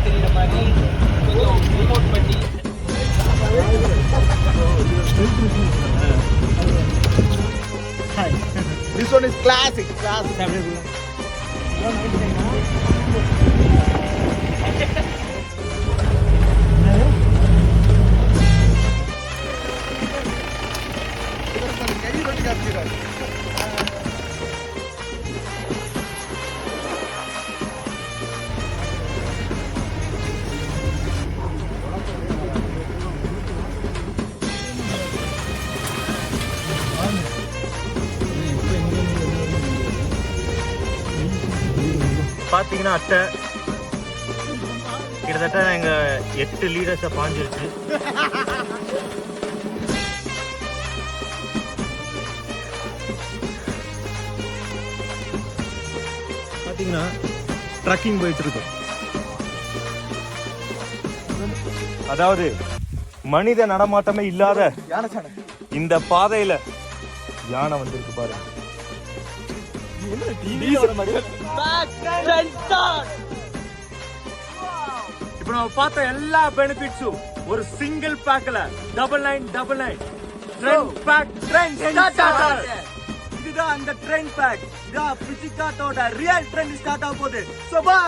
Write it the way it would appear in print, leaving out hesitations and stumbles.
தெரியுற மாதிரி கொஞ்சம் ரிமோட் பண்ணி This one is classic. பார்த்தீங்கன்னா அட்டை கிட்டத்தட்ட எங்கள் 8 லீடர்ஸை பாஞ்சிருச்சு. பார்த்தீங்கன்னா ட்ரக்கிங் போயிட்டு இருக்கோம். அதாவது மனித நடமாட்டமே இல்லாத இந்த பாதையில யானை வந்திருக்கு பாரு. இப்ப நம்ம பார்த்த எல்லா பெனிஃபிட்ஸும் ஒரு சிங்கிள் பேக்ல 9999 ட்ரெண்ட் பேக் ட்ரெண்ட் ஸ்டார்டர். இதுதான் அந்த ட்ரெண்ட் பேக். இதான் பிசிகாட்டோட ரியல் ட்ரெண்ட் ஸ்டார்ட் ஆக போகுது. So by.